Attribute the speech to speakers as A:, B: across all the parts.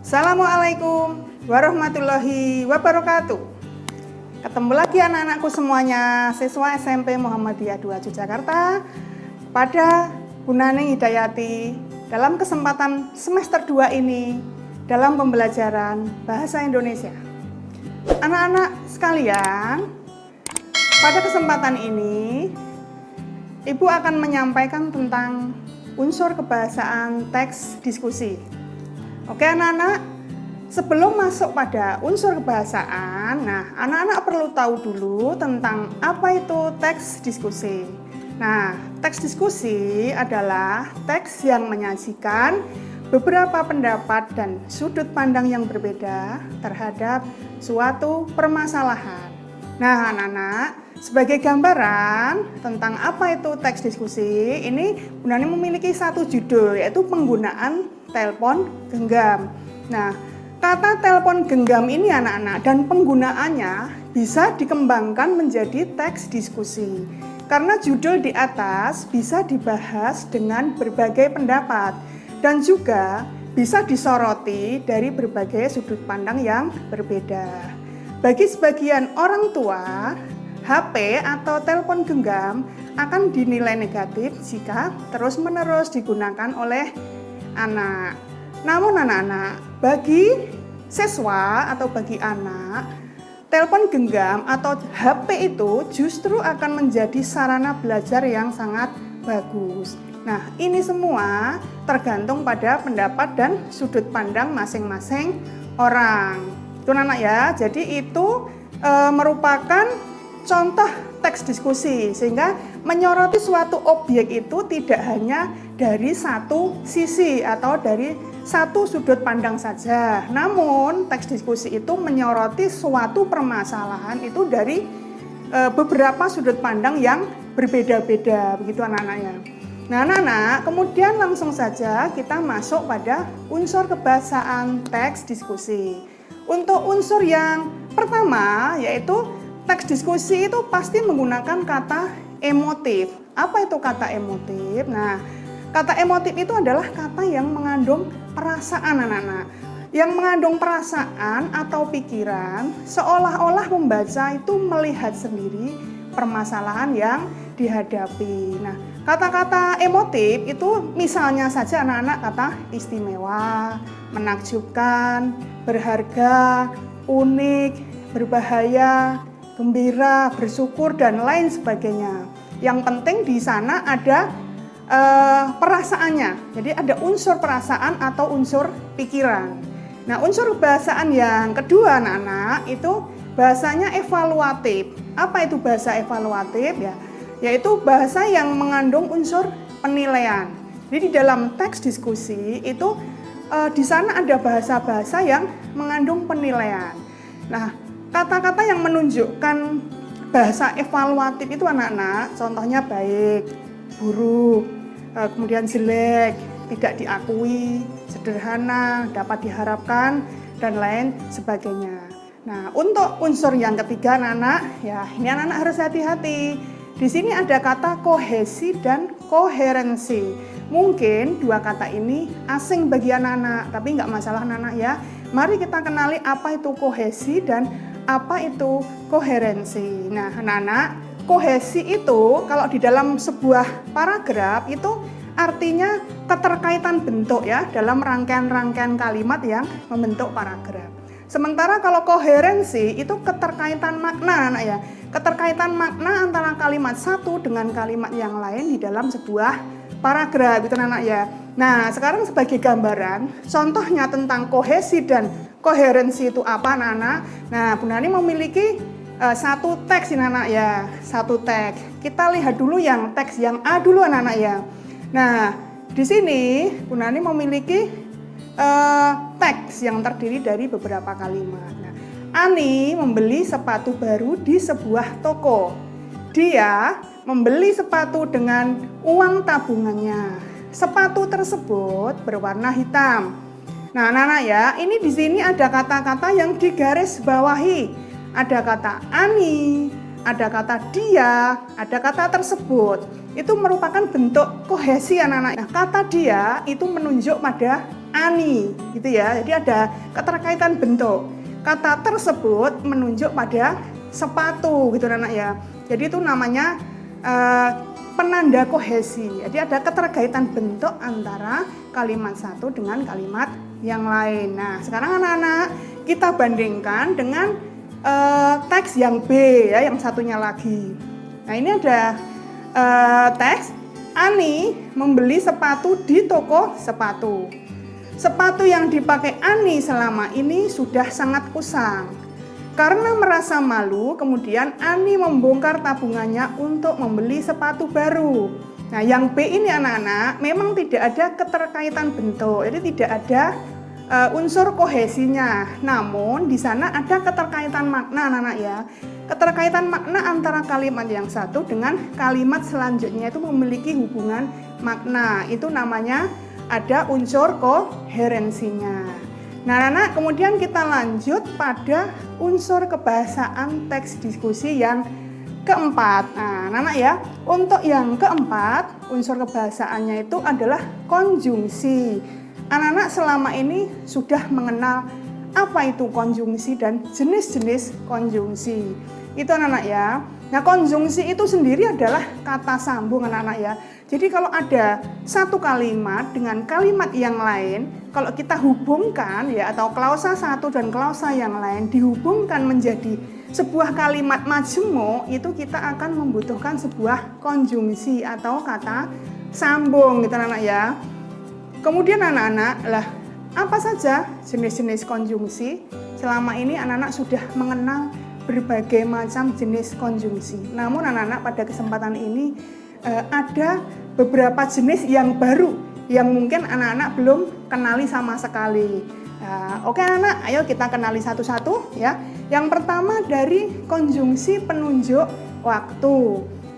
A: Assalamualaikum warahmatullahi wabarakatuh. Ketemu lagi anak-anakku semuanya, siswa SMP Muhammadiyah 2 Yogyakarta, pada Bu Naning Hidayati dalam kesempatan semester 2 ini dalam pembelajaran Bahasa Indonesia. Anak-anak sekalian, pada kesempatan ini Ibu akan menyampaikan tentang unsur kebahasaan teks diskusi. Oke anak-anak, sebelum masuk pada unsur kebahasaan, anak-anak perlu tahu dulu tentang apa itu teks diskusi. Nah, teks diskusi adalah teks yang menyajikan beberapa pendapat dan sudut pandang yang berbeda terhadap suatu permasalahan. Nah, anak-anak, sebagai gambaran tentang apa itu teks diskusi, ini Bu Naning memiliki satu judul, yaitu penggunaan telepon genggam. Nah, kata telepon genggam ini anak-anak dan penggunaannya bisa dikembangkan menjadi teks diskusi. Karena judul di atas bisa dibahas dengan berbagai pendapat dan juga bisa disoroti dari berbagai sudut pandang yang berbeda. Bagi sebagian orang tua, HP atau telepon genggam akan dinilai negatif jika terus-menerus digunakan oleh anak. Namun anak-anak, bagi siswa atau bagi anak, telepon genggam atau HP itu justru akan menjadi sarana belajar yang sangat bagus. Nah, ini semua tergantung pada pendapat dan sudut pandang masing-masing orang. Itu anak ya, jadi itu merupakan contoh teks diskusi, sehingga menyoroti suatu objek itu tidak hanya dari satu sisi atau dari satu sudut pandang saja. Namun teks diskusi itu menyoroti suatu permasalahan itu dari beberapa sudut pandang yang berbeda-beda, begitu anak-anaknya. Nah anak-anak, kemudian langsung saja kita masuk pada unsur kebahasaan teks diskusi. Untuk unsur yang pertama yaitu teks diskusi itu pasti menggunakan kata emotif. Apa itu kata emotif? Nah, kata emotif itu adalah kata yang mengandung perasaan anak-anak. Yang mengandung perasaan atau pikiran, seolah-olah pembaca itu melihat sendiri permasalahan yang dihadapi. Nah, kata-kata emotif itu misalnya saja anak-anak kata istimewa, menakjubkan, berharga, unik, berbahaya, gembira, bersyukur, dan lain sebagainya. Yang penting di sana ada perasaannya. Jadi ada unsur perasaan atau unsur pikiran. Nah, unsur bahasaan yang kedua anak-anak itu bahasanya evaluatif. Apa itu bahasa evaluatif ya? Yaitu bahasa yang mengandung unsur penilaian. Jadi di dalam teks diskusi itu di sana ada bahasa-bahasa yang mengandung penilaian. Nah, kata-kata yang menunjukkan bahasa evaluatif itu anak-anak, contohnya baik, buruk, kemudian jelek, tidak diakui, sederhana, dapat diharapkan, dan lain sebagainya. Nah, untuk unsur yang ketiga anak-anak, ya ini anak-anak harus hati-hati. Di sini ada kata kohesi dan koherensi. Mungkin dua kata ini asing bagi anak-anak, tapi nggak masalah anak-anak ya. Mari kita kenali apa itu kohesi dan apa itu koherensi. Nah, anak-anak, kohesi itu kalau di dalam sebuah paragraf itu artinya keterkaitan bentuk ya dalam rangkaian-rangkaian kalimat yang membentuk paragraf. Sementara kalau koherensi itu keterkaitan makna anak ya. Keterkaitan makna antara kalimat satu dengan kalimat yang lain di dalam sebuah paragraf itu anak ya. Nah, sekarang sebagai gambaran, contohnya tentang kohesi dan koherensi itu apa anak-anak? Nah, Bu Naning memiliki satu teks ini anak ya, satu teks. Kita lihat dulu yang teks yang A dulu anak-anak ya. Nah, di sini Bu Naning memiliki teks yang terdiri dari beberapa kalimat. Nah, Ani membeli sepatu baru di sebuah toko. Dia membeli sepatu dengan uang tabungannya. Sepatu tersebut berwarna hitam. Nah, anak-anak ya, ini di sini ada kata-kata yang digaris bawahi. Ada kata Ani, ada kata dia, ada kata tersebut. Itu merupakan bentuk kohesi anak-anak. Nah, kata dia itu menunjuk pada ani gitu ya. Jadi ada keterkaitan bentuk. Kata tersebut menunjuk pada sepatu gitu anak ya. Jadi itu namanya penanda kohesi. Jadi ada keterkaitan bentuk antara kalimat satu dengan kalimat yang lain. Nah, sekarang anak-anak kita bandingkan dengan teks yang B ya, yang satunya lagi. Nah, ini ada teks Ani membeli sepatu di toko sepatu. Sepatu yang dipakai Ani selama ini sudah sangat usang. Karena merasa malu, kemudian Ani membongkar tabungannya untuk membeli sepatu baru. Nah, yang B ini anak-anak memang tidak ada keterkaitan bentuk, jadi tidak ada unsur kohesinya. Namun di sana ada keterkaitan makna anak-anak ya. Keterkaitan makna antara kalimat yang satu dengan kalimat selanjutnya itu memiliki hubungan makna. Itu namanya ada unsur koherensinya. Nah, anak, kemudian kita lanjut pada unsur kebahasaan teks diskusi yang keempat. Nah, anak ya, untuk yang keempat, unsur kebahasaannya itu adalah konjungsi. Anak-anak selama ini sudah mengenal apa itu konjungsi dan jenis-jenis konjungsi. Itu anak-anak ya. Nah, konjungsi itu sendiri adalah kata sambung anak-anak ya. Jadi kalau ada satu kalimat dengan kalimat yang lain, kalau kita hubungkan ya, atau klausa satu dan klausa yang lain dihubungkan menjadi sebuah kalimat majemuk, itu kita akan membutuhkan sebuah konjungsi atau kata sambung gitu anak-anak ya. Kemudian anak-anak, lah apa saja jenis-jenis konjungsi? Selama ini anak-anak sudah mengenal berbagai macam jenis konjungsi. Namun anak-anak pada kesempatan ini ada beberapa jenis yang baru yang mungkin anak-anak belum kenali sama sekali. Oke anak, ayo kita kenali satu-satu ya. Yang pertama dari konjungsi penunjuk waktu.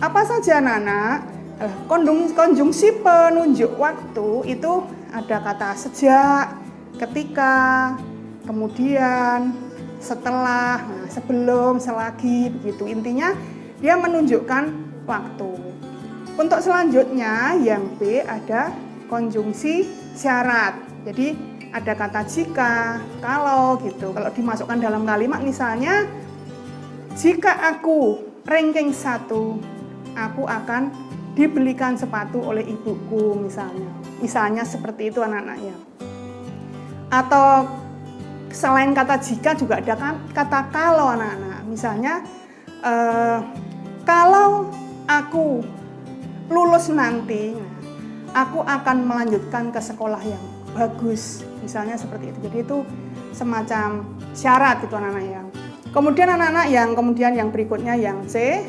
A: Apa saja anak-anak? Konjungsi penunjuk waktu itu ada kata sejak, ketika, kemudian, setelah, sebelum, selagi, begitu. Intinya dia menunjukkan waktu. Untuk selanjutnya yang B ada konjungsi syarat. Jadi ada kata jika, kalau gitu. Kalau dimasukkan dalam kalimat misalnya, jika aku ranking 1, aku akan dibelikan sepatu oleh ibuku misalnya. Misalnya seperti itu anak-anak ya. Atau selain kata jika juga ada kata kalau anak-anak. Misalnya kalau aku lulus nanti, aku akan melanjutkan ke sekolah yang bagus, misalnya seperti itu. Jadi itu semacam syarat itu anak-anak ya. Kemudian anak-anak yang berikutnya yang C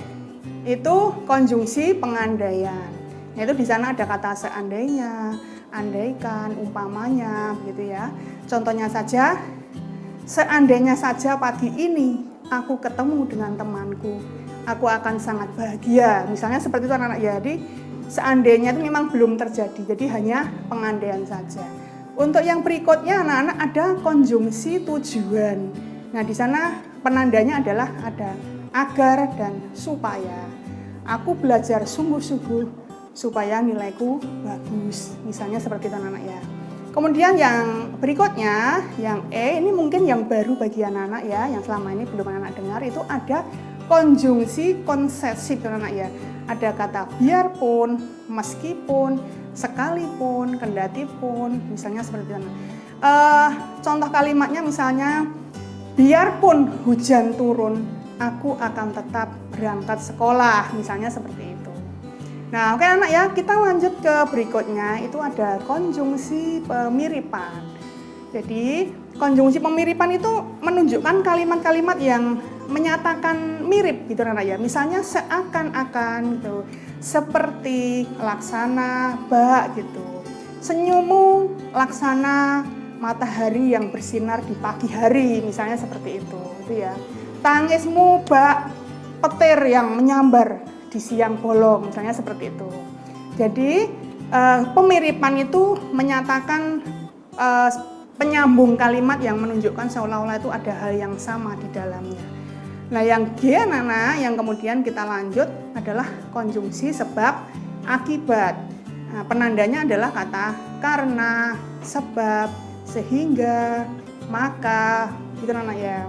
A: itu konjungsi pengandaian. Itu di sana ada kata seandainya, andaikan, umpamanya, gitu ya. Contohnya saja, seandainya saja pagi ini aku ketemu dengan temanku, aku akan sangat bahagia. Misalnya seperti itu anak-anak ya. Jadi seandainya itu memang belum terjadi, jadi hanya pengandaian saja. Untuk yang berikutnya anak-anak ada konjungsi tujuan. Nah, di sana penandanya adalah ada agar dan supaya. Aku belajar sungguh-sungguh supaya nilaiku bagus. Misalnya seperti itu anak-anak ya. Kemudian yang berikutnya, yang E, ini mungkin yang baru bagi anak-anak ya, yang selama ini belum anak-anak dengar, itu ada konjungsi konsesif anak-anak ya. Ada kata biarpun, meskipun, sekalipun, kendatipun, misalnya seperti itu. Contoh kalimatnya misalnya, biarpun hujan turun, aku akan tetap berangkat sekolah, misalnya seperti itu. Nah, oke anak ya, kita lanjut ke berikutnya, itu ada konjungsi pemiripan. Jadi, konjungsi pemiripan itu menunjukkan kalimat-kalimat yang menyatakan mirip gitu anak ya. Misalnya seakan-akan gitu, seperti, laksana, bak gitu. Senyummu laksana matahari yang bersinar di pagi hari, misalnya seperti itu ya. Tangismu bak petir yang menyambar di siang bolong, misalnya seperti itu. Jadi pemiripan itu menyatakan penyambung kalimat yang menunjukkan seolah-olah itu ada hal yang sama di dalamnya. Nah, yang G anak-anak yang kemudian kita lanjut adalah konjungsi sebab akibat. Nah, penandanya adalah kata karena, sebab, sehingga, maka, gitu anak ya.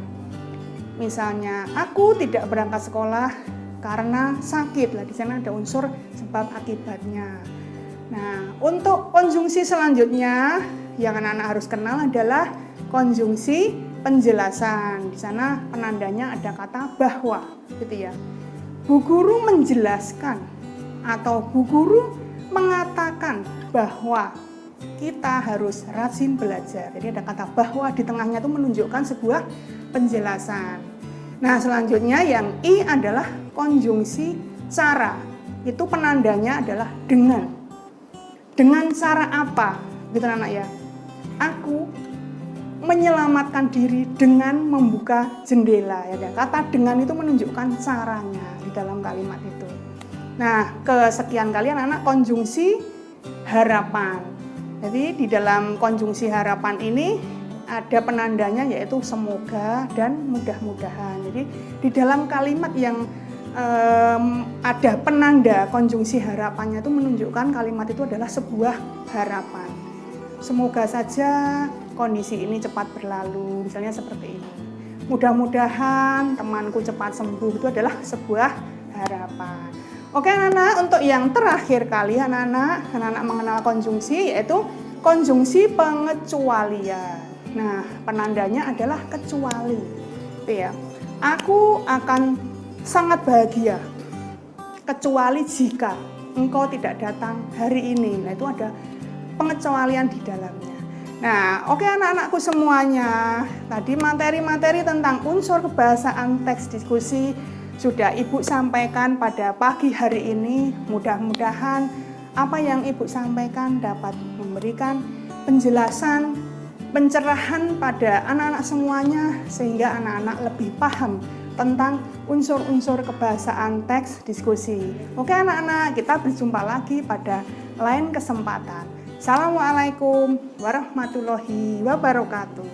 A: Misalnya, aku tidak berangkat sekolah karena sakit. Lah di sana ada unsur sebab akibatnya. Nah, untuk konjungsi selanjutnya yang anak-anak harus kenal adalah konjungsi penjelasan. Di sana penandanya ada kata bahwa, gitu ya. Bu guru menjelaskan atau bu guru mengatakan bahwa kita harus rajin belajar. Jadi ada kata bahwa di tengahnya itu menunjukkan sebuah penjelasan. Nah, selanjutnya yang I adalah konjungsi cara. Itu penandanya adalah dengan. Dengan cara apa? Gitu anak ya. Aku menyelamatkan diri dengan membuka jendela. Ya, kata dengan itu menunjukkan caranya di dalam kalimat itu. Nah, kesekian kali anak-anak konjungsi harapan. Jadi di dalam konjungsi harapan ini ada penandanya yaitu semoga dan mudah-mudahan. Jadi di dalam kalimat yang ada penanda konjungsi harapannya itu menunjukkan kalimat itu adalah sebuah harapan. Semoga saja kondisi ini cepat berlalu, misalnya seperti ini. Mudah-mudahan temanku cepat sembuh, itu adalah sebuah harapan. Oke anak-anak, untuk yang terakhir kali anak-anak mengenal konjungsi yaitu konjungsi pengecualian. Nah, penandanya adalah kecuali. Itu ya. Aku akan sangat bahagia kecuali jika engkau tidak datang hari ini. Nah, itu ada pengecualian di dalamnya. Nah, oke anak-anakku semuanya. Tadi materi-materi tentang unsur kebahasaan teks diskusi sudah Ibu sampaikan pada pagi hari ini. Mudah-mudahan apa yang Ibu sampaikan dapat memberikan penjelasan, pencerahan pada anak-anak semuanya sehingga anak-anak lebih paham tentang unsur-unsur kebahasaan teks diskusi. Oke anak-anak, kita berjumpa lagi pada lain kesempatan. Assalamualaikum warahmatullahi wabarakatuh.